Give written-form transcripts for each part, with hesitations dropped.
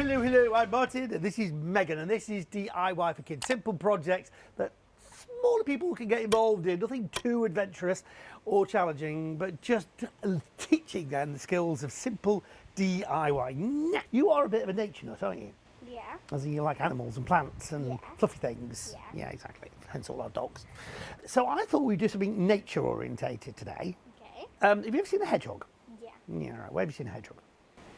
Hello, I'm Martin and this is Megan and this is DIY for Kids. Simple projects that smaller people can get involved in, nothing too adventurous or challenging, but just teaching them the skills of simple DIY. You are a bit of a nature nut, aren't you? Yeah. As in you like animals and plants and fluffy things. Yeah, exactly. Hence all our dogs. So I thought we'd do something nature orientated today. Okay. Have you ever seen a hedgehog? Yeah. Yeah, right. Where have you seen a hedgehog?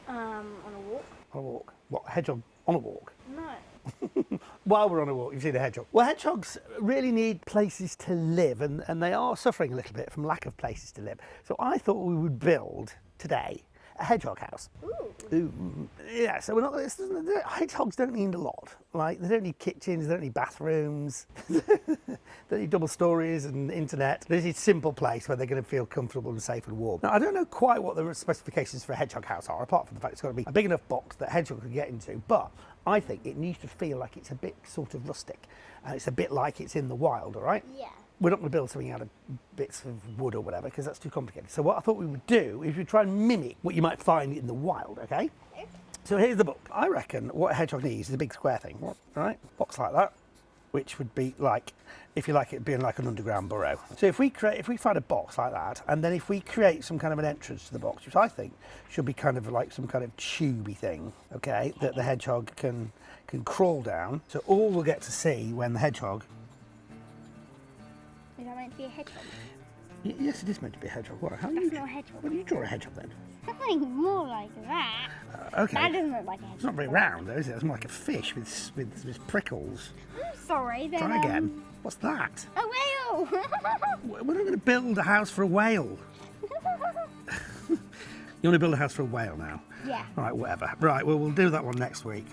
On a walk. On a walk. What, a hedgehog on a walk? No. While we're on a walk, you've seen a hedgehog. Well, hedgehogs really need places to live, and they are suffering a little bit from lack of places to live. So I thought we would build today a hedgehog house. Ooh. Yeah, so we're not. Hedgehogs don't need a lot. Like, they don't need kitchens, they don't need bathrooms, they don't need double stories and internet. They need a simple place where they're going to feel comfortable and safe and warm. Now, I don't know quite what the specifications for a hedgehog house are, apart from the fact it's got to be a big enough box that a hedgehog can get into, but I think it needs to feel like it's a bit sort of rustic, and it's a bit like it's in the wild, all right? Yeah. We're not going to build something out of bits of wood or whatever, because that's too complicated. So what I thought we would do is we'd try and mimic what you might find in the wild, okay? So here's the book. I reckon what a hedgehog needs is a big square thing, right? Box like that, which would be like, if you like it being like an underground burrow. So if we find a box like that, and then if we create some kind of an entrance to the box, which I think should be kind of like some kind of tubey thing, okay, that the hedgehog can crawl down. So all we'll get to see when the hedgehog. Is that meant to be a hedgehog? Yes, it is meant to be a hedgehog. What? How That's do you, not a hedgehog. What do you draw a hedgehog then? Something more like that. Okay. That doesn't look like a hedgehog. It's not very round though, is it? It's more like a fish with prickles. I'm sorry. Then, Try again. What's that? A whale. We're not going to build a house for a whale. You want to build a house for a whale now? Yeah. All right, whatever. Right, well, we'll do that one next week.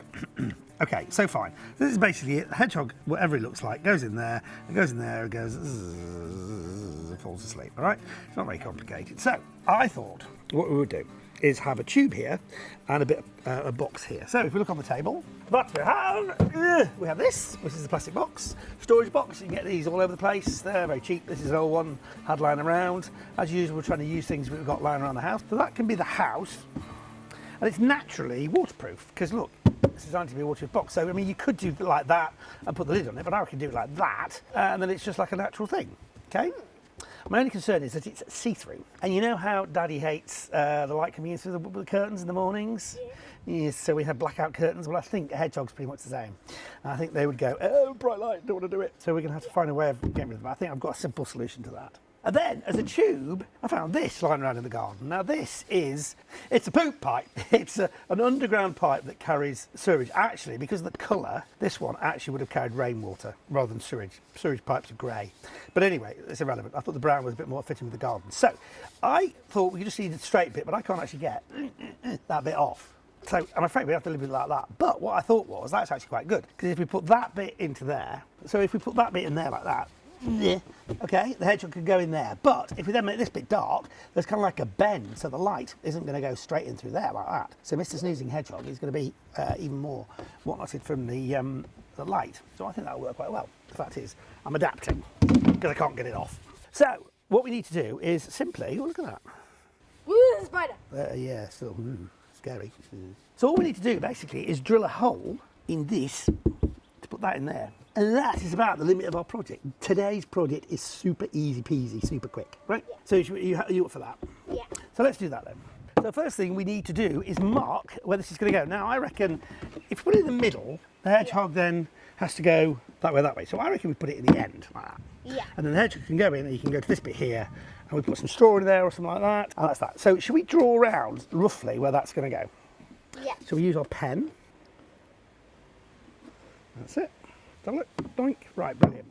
Okay, so fine. This is basically it. The hedgehog, whatever it looks like, goes in there, it goes, falls asleep, all right? It's not very complicated. So I thought what we would do is have a tube here and a bit a box here. So if we look on the table, but we have this, which is a plastic box, storage box. You can get these all over the place. They're very cheap. This is an old one, had lying around. As usual, we're trying to use things we've got lying around the house. So that can be the house, and it's naturally waterproof because look, this is designed to be a waterproof box. So I mean, you could do it like that and put the lid on it, but I can do it like that, and then it's just like a natural thing. Okay. My only concern is that it's see-through. And you know how Daddy hates the light coming in through the curtains in the mornings? Yeah. Yes, so we have blackout curtains. Well, I think a hedgehog's pretty much the same. And I think they would go, oh, bright light, don't want to do it. So we're going to have to find a way of getting rid of them. I think I've got a simple solution to that. And then, as a tube, I found this lying around in the garden. Now it's a poop pipe. It's an underground pipe that carries sewage. Actually, because of the colour, this one actually would have carried rainwater rather than sewage. Sewage pipes are grey. But anyway, it's irrelevant. I thought the brown was a bit more fitting with the garden. So I thought we could just need a straight bit, but I can't actually get that bit off. So I'm afraid we have to leave it like that. But what I thought was, that's actually quite good. Because if we put that bit into there, so if we put that bit in there like that, okay, the hedgehog could go in there. But if we then make this bit dark, there's kind of like a bend, so the light isn't going to go straight in through there like that. So Mr. Snoozing Hedgehog is going to be even more whatnotted from the light. So I think that'll work quite well. The fact is, I'm adapting because I can't get it off. So what we need to do is simply, oh, look at that. Ooh, spider. Yeah, still scary. So all we need to do basically is drill a hole in this to put that in there. And that is about the limit of our project. Today's project is super easy peasy, super quick, right? Yeah. So you up for that? Yeah. So let's do that then. So first thing we need to do is mark where this is going to go. Now I reckon if we put it in the middle, the hedgehog then has to go that way. So I reckon we put it in the end like that. Yeah. And then the hedgehog can go in and you can go to this bit here and we put some straw in there or something like that. And that's that. So should we draw around roughly where that's going to go? Yeah. So we use our pen. That's it. Doink. Right, brilliant.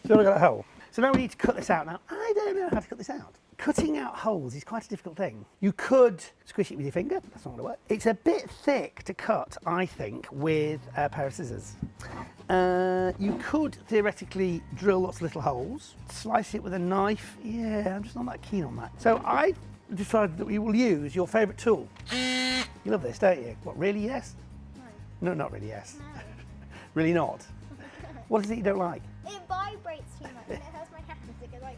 So we've got a hole. So now we need to cut this out. Now, I don't know how to cut this out. Cutting out holes is quite a difficult thing. You could squish it with your finger. That's not going to work. It's a bit thick to cut, I think, with a pair of scissors. You could theoretically drill lots of little holes, slice it with a knife. Yeah, I'm just not that keen on that. So I decided that we will use your favourite tool. You love this, don't you? What, really yes? No, not really yes. No. Really not? What is it you don't like? It vibrates too much and it hurts my hands. It goes like...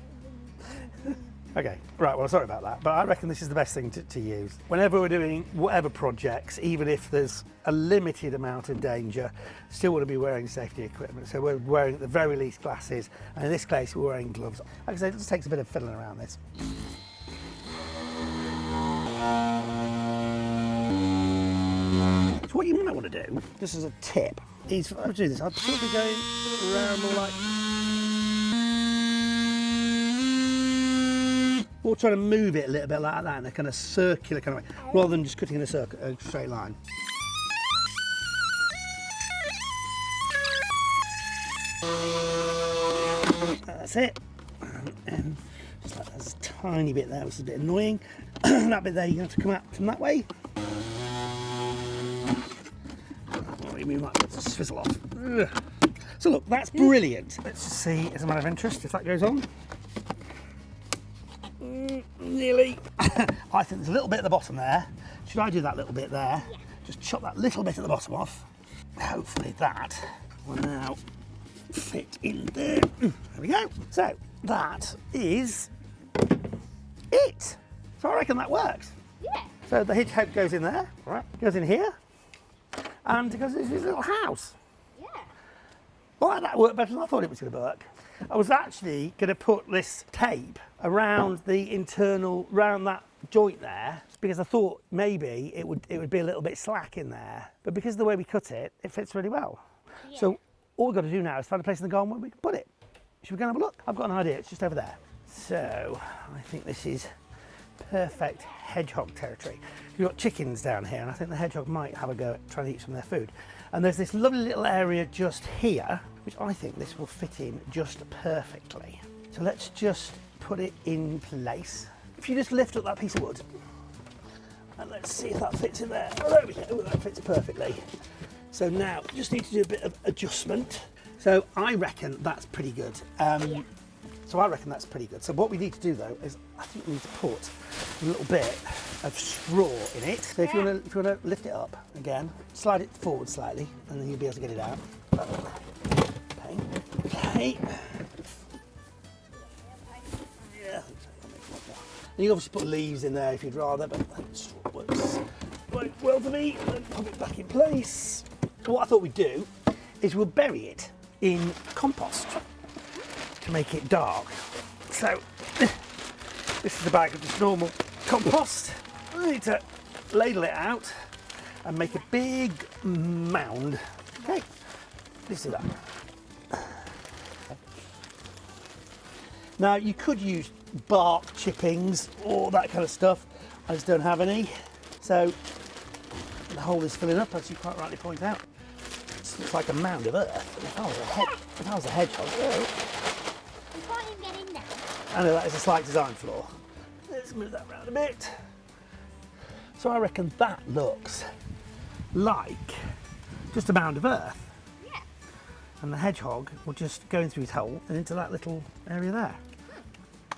Okay, right, well, sorry about that, but I reckon this is the best thing to use. Whenever we're doing whatever projects, even if there's a limited amount of danger, still want to be wearing safety equipment. So we're wearing at the very least glasses, and in this case, we're wearing gloves. Like I say, it just takes a bit of fiddling around this. So what you might want to do, just as a tip, is if I do this, I'd sort of be going around more like... or trying to move it a little bit like that in a kind of circular kind of way, rather than just cutting in a straight line. That's it. And just like there's a tiny bit there, which is a bit annoying. That bit there, you have to come out from that way. We might be able to swizzle off. So look, that's brilliant. Let's just see, as a matter of interest, if that goes on. Nearly. I think there's a little bit at the bottom there. Should I do that little bit there? Yeah. Just chop that little bit at the bottom off. Hopefully that will now fit in there. There we go. So that is it. So I reckon that works. Yeah. So the hedgehog goes in there, right? Goes in here, and it goes into his little house. Yeah. Well, that worked better than I thought it was going to work. I was actually going to put this tape around the internal, around that joint there, because I thought maybe it would be a little bit slack in there. But because of the way we cut it, it fits really well. Yeah. So all we've got to do now is find a place in the garden where we can put it. Should we go and have a look? I've got an idea, it's just over there. So I think this is perfect hedgehog territory. We've got chickens down here, and I think the hedgehog might have a go at trying to eat some of their food. And there's this lovely little area just here, which I think this will fit in just perfectly. So let's just put it in place. If you just lift up that piece of wood, and let's see if that fits in there. Oh, there we go. Oh, that fits perfectly. So now, just need to do a bit of adjustment. So I reckon that's pretty good. So I reckon that's pretty good. So what we need to do though is I think we need to put a little bit of straw in it. So if you want to lift it up again, slide it forward slightly, and then you'll be able to get it out. Okay. Yeah. And you obviously put leaves in there if you'd rather, but I think straw works well for me. And then pop it back in place. So what I thought we'd do is we'll bury it in compost to make it dark. So this is a bag of just normal compost. I need to ladle it out and make a big mound. Okay, let's do that. Now you could use bark chippings or that kind of stuff. I just don't have any. So the hole is filling up, as you quite rightly point out. It looks like a mound of earth. If I was a hedgehog, I know that is a slight design flaw. Let's move that around a bit. So I reckon that looks like just a mound of earth. Yeah. And the hedgehog will just go in through his hole and into that little area there.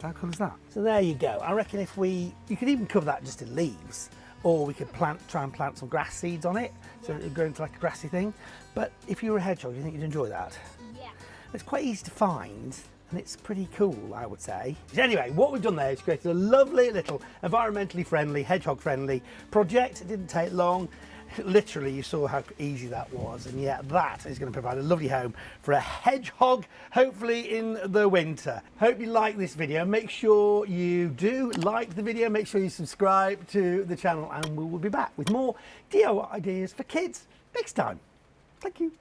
How cool is that? So there you go. I reckon if you could even cover that just in leaves, or we could try and plant some grass seeds on it, so it would go into like a grassy thing. But if you were a hedgehog, do you think you'd enjoy that? Yeah. It's quite easy to find, and it's pretty cool, I would say. Anyway, what we've done there is created a lovely little environmentally friendly, hedgehog friendly project. It didn't take long. Literally, you saw how easy that was, and yeah, that is going to provide a lovely home for a hedgehog, hopefully in the winter. Hope you like this video. Make sure you do like the video, make sure you subscribe to the channel, and we will be back with more DIY ideas for kids next time. Thank you.